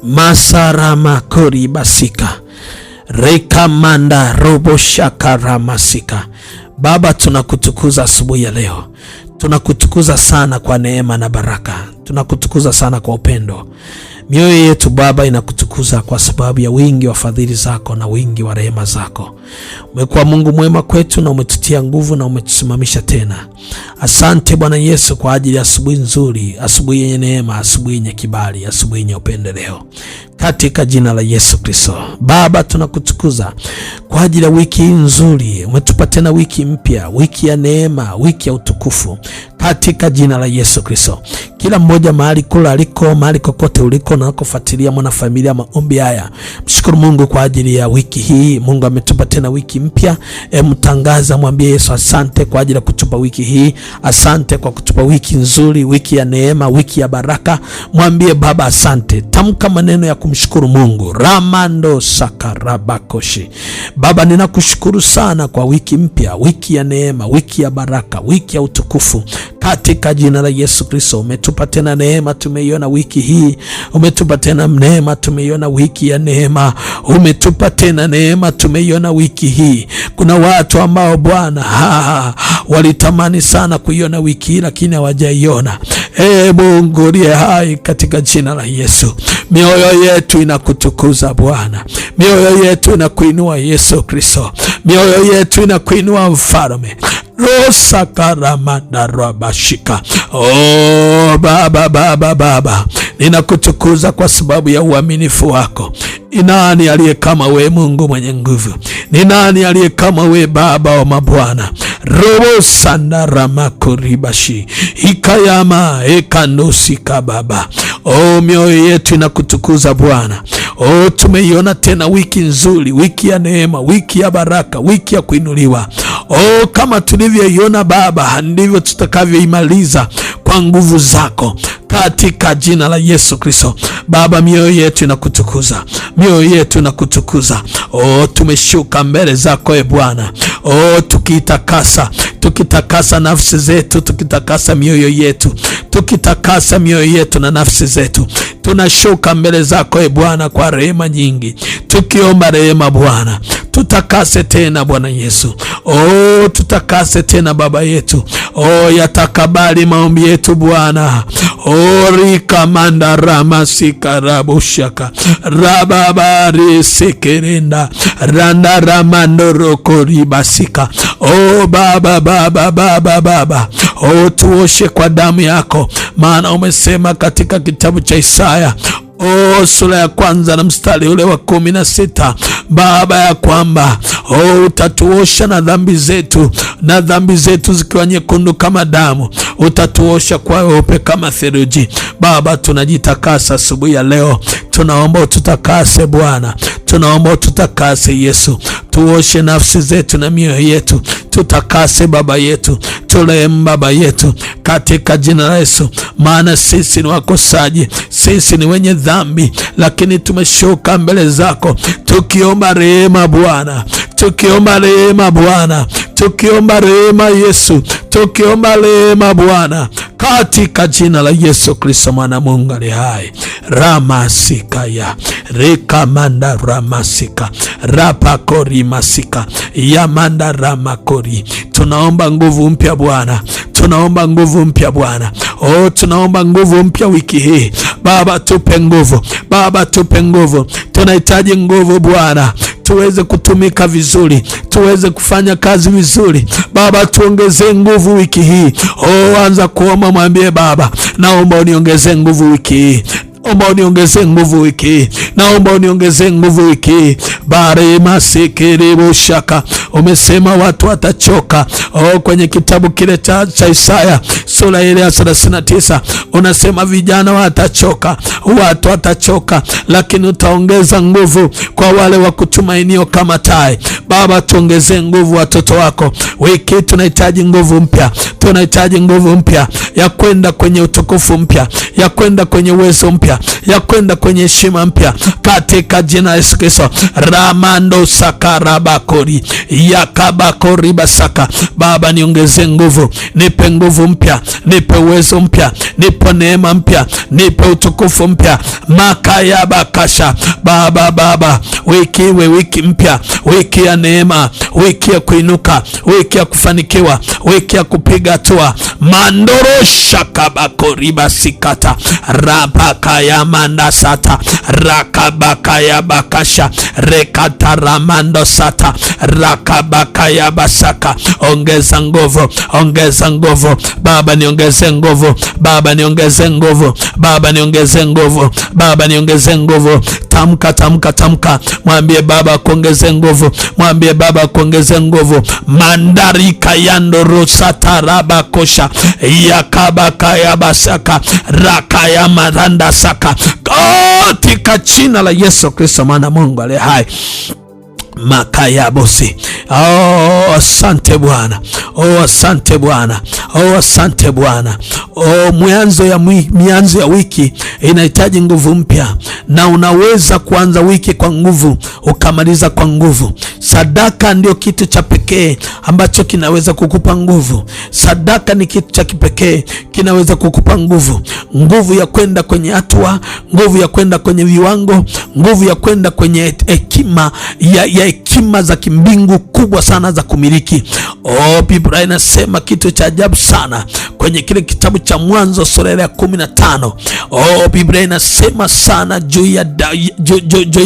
Masarama kori basika rekamanda robo shakaramasika. Baba, tunakutukuza asubuhi ya leo. Tunakutukuza sana kwa neema na baraka. Tunakutukuza sana kwa upendo. Mioyo yetu Baba inakutukuza kwa sababu ya wingi wa fadhili zako na wingi wa rehema zako. Umekuwa Mungu mwema kwetu na umetutia nguvu na umetusimamisha tena. Asante Bwana Yesu kwa ajili ya asubuhi nzuri, asubuhi yenye neema, asubuhi yenye kibali, asubuhi yenye upendeleo. Katika jina la Yesu Kristo. Baba, tunakutukuza kwa ajili ya wiki nzuri. Umetupa tena wiki mpya, wiki ya neema, wiki ya utukufu. Katika jina la Yesu Kristo. Kila mmoja mahali kula aliko, mahali kokote uliko na kufuatilia mwana familia maombi haya, mshukuru Mungu kwa ajili ya wiki hii. Mungu ametupa tena wiki mpya. Mtangaza, mwambie Yesu asante kwa ajili ya kutupa wiki hii. Asante kwa kutupa wiki nzuri, wiki ya neema, wiki ya baraka. Mwambie Baba asante. Tamka maneno ya kumshukuru Mungu. Ramando sakarabakoshi. Baba, ninakushukuru sana kwa wiki mpya, wiki ya neema, wiki ya baraka, wiki ya utukufu. Katika jina la Yesu Kristo. Umetupa tena neema, tumeiona wiki hii. Umetupa tena neema, tumeiona wiki ya neema. Umetupa tena neema, tumeiona wiki hii. Kuna watu ambao Bwana walitamani sana kuiona wiki hii lakini hawajaiona. Mungu aliye hai, katika jina la Yesu, mioyo yetu inakutukuza Bwana. Mioyo yetu inakuinua Yesu Kristo. Mioyo yetu inakuinua Mfalme. Rosa karamanda rabashika. Baba, ninakutukuza kwa sababu ya uaminifu wako. Ni nani aliye kama we, Mungu mwenye nguvu? Ni nani aliye kama we, Baba wa mabwana? Robo sandarama kuribashi hikayama ekanusika Baba. Mioyo yetu inakutukuza Bwana. Tumeiona tena wiki nzuri, wiki ya neema, wiki ya baraka, wiki ya kuinuliwa. Kama tulivyoiona Baba, ndivyo tutakavyoimaliza kwa nguvu zako, katika jina la Yesu Kristo. Baba, mioyo yetu inakutukuza. Mioyo yetu inakutukuza. Tumeshuka mbele zako Bwana. Tukitakasa nafsi zetu, tukitakasa mioyo yetu, tukitakasa mioyo yetu na nafsi zetu. Tunashuka mbele zako Bwana kwa rehema nyingi, tukiomba rehema Bwana. Tutakase tena Bwana Yesu. Tutakase tena Baba yetu. Yatakabali maombi yetu Bwana. Rikamanda ramasika rabushaka rababari sekerenda randa ramando rokori basika. Baba, tuoshe kwa damu yako, maana umesema katika kitabu cha Isaya sura ya 1 na mstari ule wa 16 Baba, ya kwamba utatuosha na dhambi zetu, na dhambi zetu zikiwa nyekundu kama damu utatuosha kwa weupe kama theluji. Baba, tunajitakasa asubuhi ya leo. Tunaomba ututakase Bwana. Tunaomba ututakase Yesu. Tuoshe nafsi zetu na mioyo yetu. Tutakase Baba yetu. Turehemu Baba yetu, katika jina la Yesu. Maana sisi ni wakosaji, sisi ni wenye dhambi, lakini tumeshuka mbele zako tukiomba rehema Bwana. Tukiomba rehema Bwana. Tukiomba rehema Yesu. Tukiomba rehema Bwana, katika jina la Yesu Kristo mwana Mungu aliye hai. Ramasika ya rekamanda ramasika rapakori masika yamanda ramakori. Tunaomba nguvu mpya Bwana. Tunaomba nguvu mpya Bwana. Tunaomba nguvu mpya wiki hii Baba. Tupe nguvu Baba, tupe nguvu. Tunahitaji nguvu Bwana, tuweze kutumika vizuri, tuweze kufanya kazi vizuri Baba. Tuongeze nguvu wiki hii. Anza kuomba, mwambie Baba, naomba uniongeze nguvu wiki hii. Naomba uniongeze nguvu wiki. Naomba uniongeze nguvu wiki. Bare masikiri shaka. Umesema watu watachoka. Kwenye kitabu kile cha Isaya sura ile ya 39 unasema vijana watachoka, watu watachoka, lakini utaongeza nguvu kwa wale wa kutumainio kama tai. Baba, tuongeze nguvu watoto wako wiki. Tunahitaji nguvu mpya. Tunahitaji nguvu mpya ya kwenda kwenye utukufu mpya, ya kwenda kwenye uwezo mpya, ya kwenda kwenye heshima mpya katika jina la Yesu Kristo. Ramando sakarabakori yakabakori basaka. Baba, niongeze nguvu, nipe nguvu mpya, nipe uwezo mpya, nipe neema mpya, nipe utukufu mpya. Makaya bakasha. Baba, wiki iwe wiki mpya, wiki ya neema, wiki ya kuinuka, wiki ya kufanikiwa, wiki ya kupiga hatua. Mandoro shakabakori basikata rabaka ya mandasata rakabaka ya bakasha rekata ramando sata rakabaka ya basaka. Ongeza nguvu, ongeza nguvu Baba, niongeze nguvu Baba, niongeze nguvu Baba, niongeze nguvu Baba, niongeze nguvu. Tamka, mwambie Baba kuongeze nguvu, mwambie Baba kuongeze nguvu. Mandarika yando rosata rabakosha yakabaka ya basaka raka ya maranda saka, katika jina la Yesu Kristo mwana Mungu aliye hai. Makaya bosi. Asante Bwana. Asante Bwana. Asante Bwana. Mianzo ya wiki inahitaji nguvu mpya, na unaweza kuanza wiki kwa nguvu ukamaliza kwa nguvu. Sadaka ndio kitu cha pekee ambacho kinaweza kukupa nguvu. Sadaka ni kitu cha kipekee kinaweza kukupa nguvu. Nguvu ya kwenda kwenye hatua, nguvu ya kwenda kwenye viwango, nguvu ya kwenda kwenye hekima ya hekima za kimbingu kubwa sana za kumiliki. Biblia inasema kitu cha ajabu sana kwenye kile kitabu cha Mwanzo sura ya 15. Biblia inasema sana juu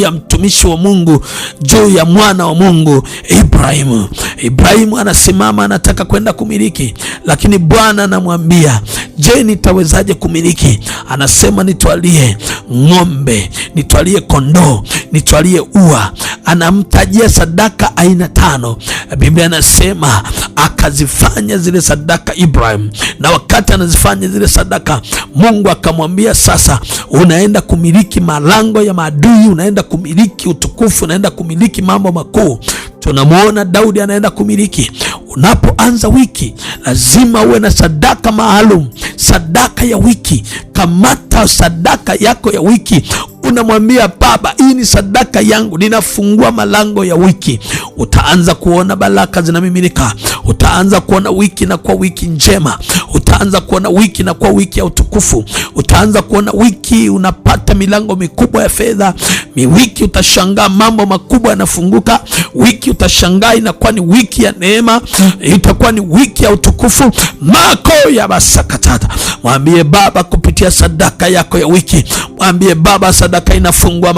ya mtumishi wa Mungu, juu ya mwana wa Mungu Ibrahimu. Ibrahimu anasimama, anataka kwenda kumiliki, lakini Bwana anamwambia, je, nitawezaje kumiliki? Anasema, nitwalie ng'ombe, nitwalie kondoo, nitwalie ua. Anamtajia sadaka aina 5. Biblia inasema akazifanya zile sadaka Ibrahim, na wakati anazifanya zile sadaka, Mungu akamwambia, sasa unaenda kumiliki malango ya maadui, unaenda kumiliki utukufu, unaenda kumiliki mambo makuu. Tunamuona Daudi anaenda kumiliki. Unapoanza wiki lazima uwe na sadaka maalum, sadaka ya wiki. Kamata sadaka yako ya wiki, unamwambia Baba, hii ni sadaka yangu, ninafungua malango ya wiki. Utaanza kuona baraka zinamiminika. Utaanza kuona wiki na kwa wiki njema. Utaanza kuona wiki na kwa wiki ya utukufu. Utaanza kuona wiki unapata milango mikubwa ya fedha. Wiki utashangaa mambo makubwa yanafunguka. Wiki utashangaa inakuwa ni wiki ya neema, itakuwa ni wiki ya utukufu. Mako ya basakatata. Mwambie Baba kupitia sadaka yako ya wiki. Mwambie Baba, sadaka inafungua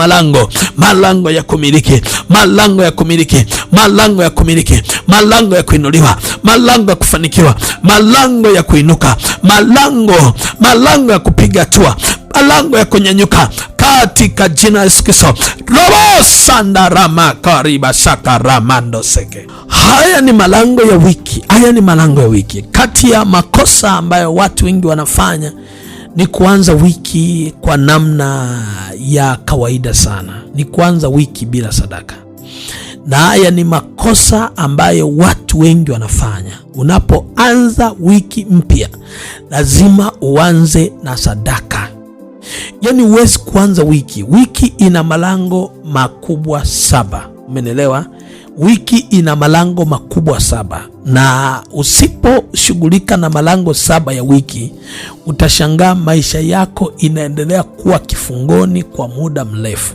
malango ya kumiliki, malango ya kumiliki, malango ya kumiliki, malango ya kuinuliwa, malango ya kufanikiwa, malango ya kuinuka, malango ya kupiga hatua, malango ya kunyanyuka katika jina la Yesu Kristo. Robo sanda rama kariba shaka ramando seke. Haya ni malango ya wiki. Haya ni malango ya wiki. Kati ya makosa ambayo watu wengi wanafanya ni kuanza wiki kwa namna ya kawaida sana, ni kuanza wiki bila sadaka. Na haya ni makosa ambayo watu wengi wanafanya. Unapoanza wiki mpya lazima uanze na sadaka. Yaani huwezi kuanza wiki ina malango makubwa 7. Umeelewa? Wiki ina malango makubwa 7, na usiposhughulika na malango 7 ya wiki, utashangaa maisha yako inaendelea kuwa kifungoni kwa muda mrefu.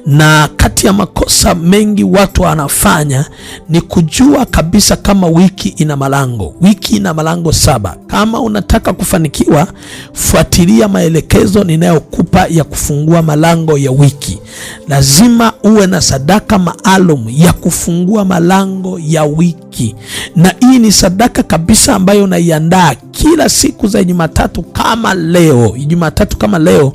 Na kati ya makosa mengi watu wanafanya ni kujua kabisa kama wiki ina malango. Wiki ina malango 7. Kama unataka kufanikiwa, fuatilia maelekezo ninayokupa ya kufungua malango ya wiki. Lazima uwe na sadaka maalum ya kufungua malango ya wiki. Na hii ni sadaka kabisa ambayo unaiandaa kila siku za Jumatatu kama leo. Jumatatu kama leo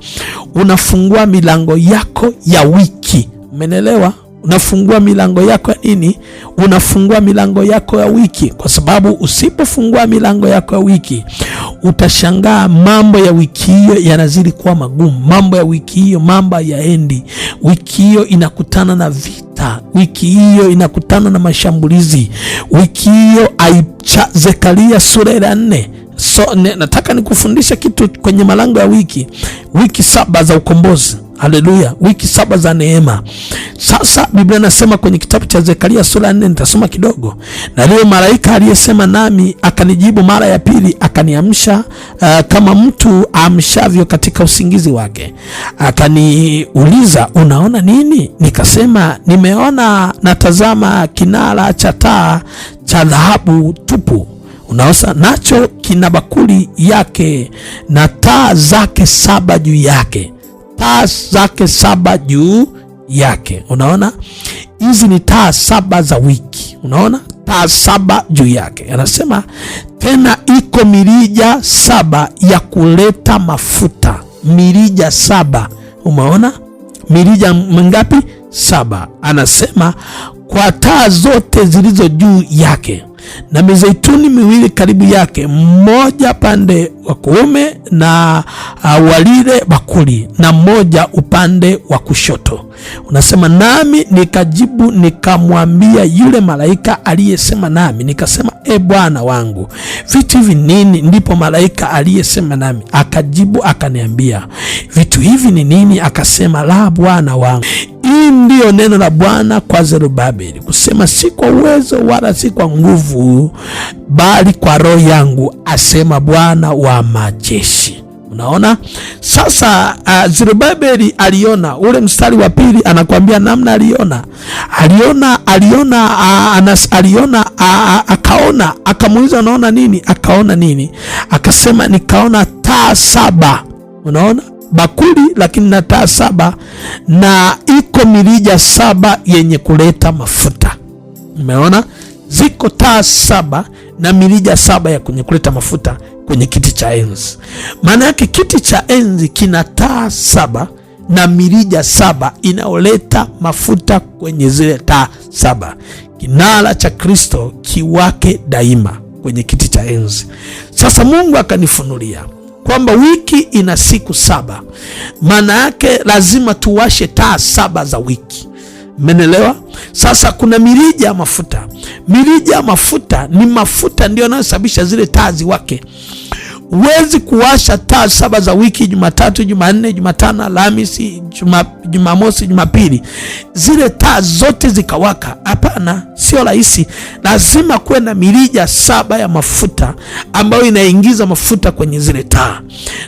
unafungua milango yako ya wiki. Umeelewa? Unafungua milango yako ya nini? Unafungua milango yako ya wiki, kwa sababu usipofungua milango yako ya wiki utashangaa mambo ya wiki hiyo yanazidi kuwa magumu. Mambo ya wiki hiyo mambo hayaendi. Wiki hiyo inakutana na vita. Wiki hiyo inakutana na mashambulizi. Wiki hiyo Zekaria sura ya 4 nataka nikufundisha kitu kwenye malango ya wiki 7 za ukombozi. Haleluya, wiki 7 za neema. Sasa Biblia inasema kwenye kitabu cha Zekaria sura 4, nitasoma kidogo. Na leo malaika aliyesema nami akanijibu mara ya pili, akaniamsha kama mtu amshavyo katika usingizi wake. Akaniuliza, unaona nini? Nikasema, nimeona natazama kinara cha taa cha dhahabu tupu. Unaosa nacho kina bakuli yake na taa zake 7 juu yake. Taa zake 7 juu yake. Unaona, hizi ni taa 7 za wiki. Unaona, taa 7 juu yake. Anasema tena iko mirija 7 ya kuleta mafuta. Mirija 7. Umeona mirija mingapi? 7. Anasema kwa taa zote zilizo juu yake, na mizeituni miwili karibu yake, mmoja pande wa kuume na walile bakuli, na mmoja upande wa kushoto. Unasema nami nikajibu nikamwambia yule malaika aliyesema nami, nikasema, Bwana wangu, vitu hivi nini? Ndipo malaika aliyesema nami akajibu akaniambia, vitu hivi ni nini? Akasema, la Bwana wangu, hii ndio neno la Bwana kwa Zerubabeli kusema, si kwa uwezo wala si kwa nguvu, bali kwa Roho yangu, asema Bwana wa majeshi. Unaona sasa, Zerubabeli aliona. Ule mstari wa pili anakuambia namna aliona, akaona. Akamuuliza, unaona nini? Akaona nini? Akasema, nikaona taa 7. Unaona bakuli lakini na taa 7, na iko mirija 7 yenye kuleta mafuta. Umeona, ziko taa 7 na mirija 7 ya kwenye kuleta mafuta kwenye kiti cha enzi. Maana yake kiti cha enzi kina taa 7 na mirija 7 inaoleta mafuta kwenye zile taa 7. Kinara cha Kristo kiwake daima kwenye kiti cha enzi. Sasa Mungu akanifunulia kwamba wiki ina siku 7. Maana yake lazima tuwashe taa 7 za wiki. Menelewa? Sasa kuna mirija ya mafuta. Mirija ya mafuta ni mafuta ndio yanayosababisha zile taa ziwake. Huwezi kuwasha taa 7 za wiki, Jumatatu, Jumanne, Jumatano, Alhamisi, Jumamosi, Jumapili, zile taa zote zikawaka. Hapana, sio rahisi. Lazima kuwe na mirija 7 ya mafuta ambayo inaingiza mafuta kwenye zile taa.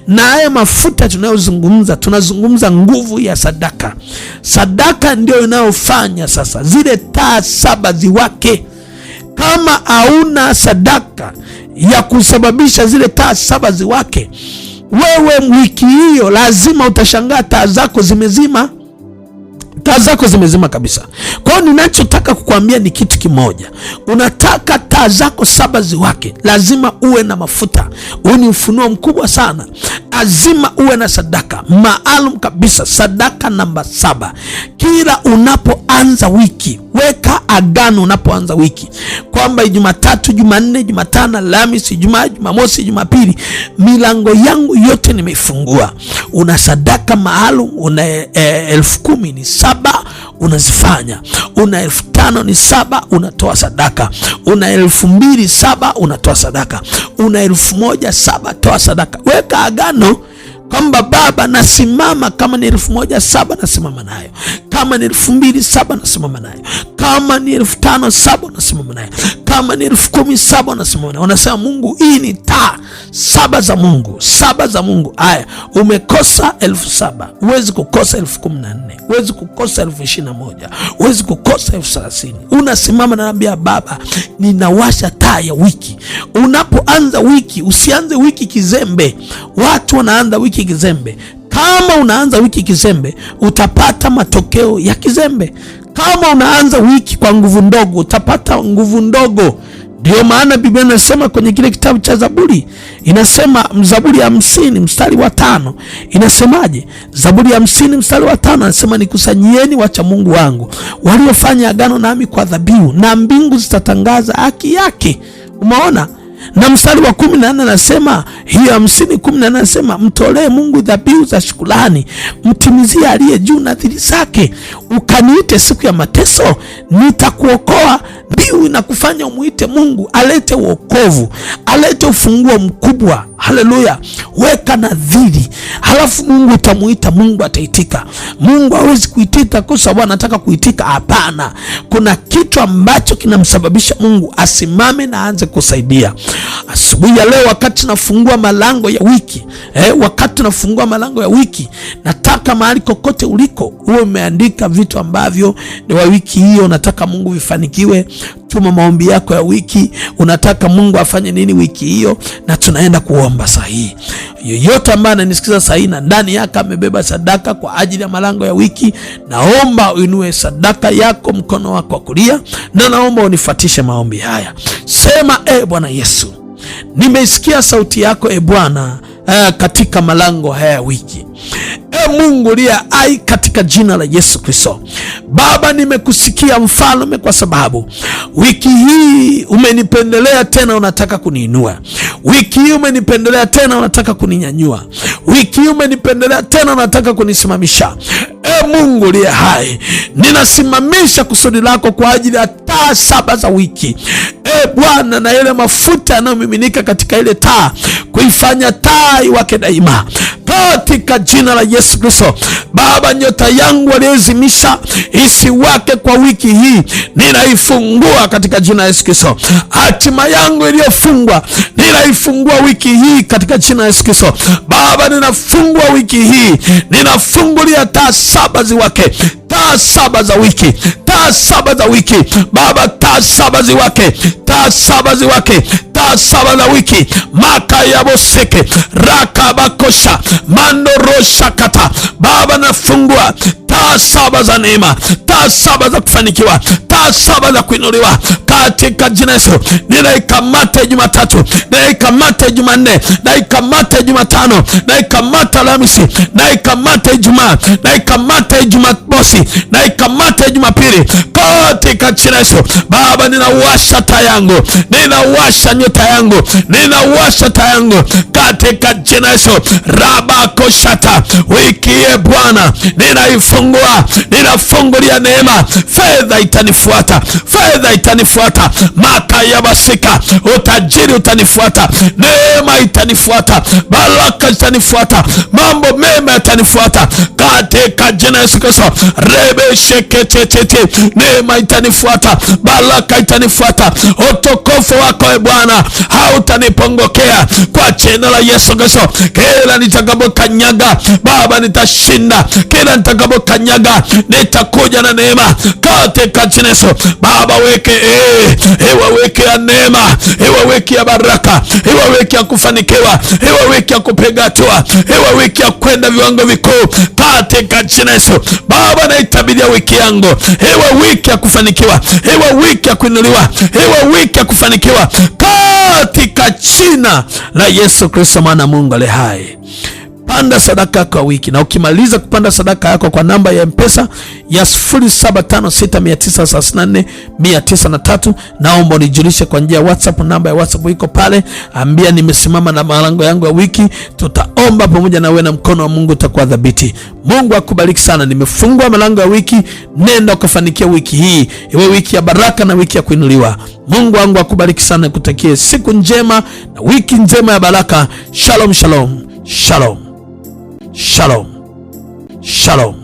Na haya mafuta tunayozungumza, tunazungumza nguvu ya sadaka. Sadaka ndio inayofanya sasa zile taa 7 ziwake. Kama hauna sadaka ya kusababisha zile taa 7 ziwake, wewe wiki hiyo lazima utashangaa taa zako zimezima. Taa zako zimezima kabisa. Kwa hiyo ninachotaka kukuambia ni kitu kimoja. Unataka taa zako 7 ziwake, lazima uwe na mafuta. Huu ni ufunuo mkubwa sana. Lazima uwe na sadaka maalum kabisa, sadaka namba 7. Kila unapoanza wiki, weka agano unapoanza wiki kwamba Jumatatu, Jumanne, Jumatano, Alhamisi, Ijumaa, Jumamosi, Jumapili, milango yangu yote nimeifungua. Una sadaka maalum. Una 10,000 ni 7 unazifanya. Una 5,000 ni 7 unatoa sadaka. Una 2,000 7 unatoa sadaka. Una 1,000 7 toa sadaka. Weka agano kwamba Baba, nasimama. Kama ni 1,000 7 nasimama nayo. Kama ni 2,000 7 nasimama nayo. Kama ni 5,000 7 nasimama nayo. Kama ni 10,000 7 nasimama nayo. Unasema, Mungu, hii ni taa 7 za Mungu, 7 za Mungu. Haya, umekosa 7,000, huwezi kukosa 14,000, huwezi kukosa 21,000, huwezi kukosa 30,000. Unasimama na naambia Baba, ninawasha taa ya wiki. Unapoanza wiki, usianze wiki kizembe. Watu wanaanza wiki kizembe. Kama unaanza wiki kizembe, utapata matokeo ya kizembe. Kama unaanza wiki kwa nguvu ndogo, utapata nguvu ndogo. Ndio maana Biblia inasema kwenye kile kitabu cha Zaburi, inasema Zaburi ya 50 mstari wa 5, inasemaje? Zaburi ya 50 mstari wa 5 anasema, nikusanyieni wacha Mungu wangu, waliofanya agano nami kwa dhabihu, na mbingu zitatangaza haki yake. Umeona? Na mstari wa 14 anasema, hiyo 50:14 anasema, mtolee Mungu dhabihu za shukrani, mtimizie aliye juu nadhiri zake. Ukaniite siku ya mateso, nitakuokoa. Mbiu inakufanya umuite Mungu alete wokovu, alete ufunguo mkubwa. Haleluya. Weka nadhiri, halafu Mungu utamuita, Mungu ataitika. Mungu hawezi kuitika kwa sababu anataka kuitika. Hapana, kuna kitu ambacho kinamsababisha Mungu asimame na aanze kusaidia. Asubuhi ya leo, wakati nafungua malango ya wiki, wakati nafungua malango ya wiki, nataka mahali kokote uliko uwe umeandika vitu ambavyo ni wa wiki hiyo nataka Mungu vifanikiwe. Tuma maombi yako ya wiki, unataka Mungu afanye nini wiki hiyo, na tunaenda kuomba sahihi. Yoyote ambaye ananisikiza sahihi na ndani yake amebeba sadaka kwa ajili ya malango ya wiki, naomba uinue sadaka yako mkono wako wa kulia, na naomba unifuatishe maombi haya. Sema, Bwana Yesu, nimeisikia sauti yako Bwana katika malango haya ya wiki. Mungu liye hai, katika jina la Yesu Kristo. Baba, nimekusikia Mfalme, kwa sababu wiki hii umenipendelea tena, unataka kuniinua. Wiki hii umenipendelea tena, unataka kuninyanyua. Wiki hii umenipendelea tena, unataka kunisimamisha. Mungu liye hai, ninasimamisha kusudi lako kwa ajili ya taa 7 za wiki. Bwana, na ile mafuta yanayomiminika katika ile taa, kuifanya taa iwake daima katika jina la Yesu Kristo. Baba, nyota yangu aliyezimisha isiwake kwa wiki hii, ninaifungua katika jina la Yesu Kristo. Hatima yangu iliyofungwa, ninaifungua wiki hii katika jina la Yesu Kristo. Baba, ninafungua wiki hii, ninafungulia taa 7 ziwake, taa 7 za wiki, taa 7 za wiki. Baba, taa 7 ziwake, taa 7 ziwake, taa 7 za wiki. Makayaboseke rakabakosha mandorosha kata. Baba, nafungua taa 7 za neema, taa 7 za kufanikiwa, taa 7 za kuinuliwa katika jina Yesu. Ninaikamata Jumatatu, ninaikamata Jumanne, ninaikamata Jumatano, ninaikamata Alhamisi, ninaikamata Ijumaa, ninaikamata Jumamosi, ninaikamata Jumapili katika jina Yesu. Baba, ninawasha taa yangu, ninawasha nyota yangu, ninawasha taa yangu katika jina Yesu. Rabakoshata, wiki ye Bwana ninaifungua, ninafungulia neema. Fedha itanifuata, fedha itanifuata. Makayabasika, utajiri utanifuata, neema itanifuata, baraka itanifuata, mambo mema yatanifuata katika jina Yesu Kristo. Rebesheketete, neema itanifuata, baraka itanifuata. Utukufu wako Bwana hautanipongokea kwa jina la Yesu Kristo. Kila nitakapokanyaga Baba nitashinda, kila nitakapokanyaga nitakuja na neema katika jina Yesu. Baba, weke weke ya neema, weke ya baraka, weke ya kufanikiwa, weke ya kupiga hatua, weke ya kwenda viwango vikuu katika jina Yesu. Baba, naitabiria wiki yangu wiki ya kufanikiwa, wiki ya kuinuliwa, wiki ya kufanikiwa katika jina la Yesu Kristo, maana Mungu aliye hai. Panda sadaka yako kwa wiki, na ukimaliza kupanda sadaka yako kwa namba ya M-Pesa ya 0756934903, naomba unijulishe kwa njia ya WhatsApp. Namba ya WhatsApp iko pale, ambia nimesimama na malango yangu ya wiki. Tutaomba pamoja na wewe na mkono wa Mungu utakuwa dhabiti. Mungu akubariki sana. Nimefungua malango ya wiki, nenda ukafanikia wiki hii, iwe wiki ya baraka na wiki ya kuinuliwa. Mungu wangu akubariki sana, kutakie siku njema na wiki njema ya baraka. Shalom, shalom, shalom. Shalom. Shalom.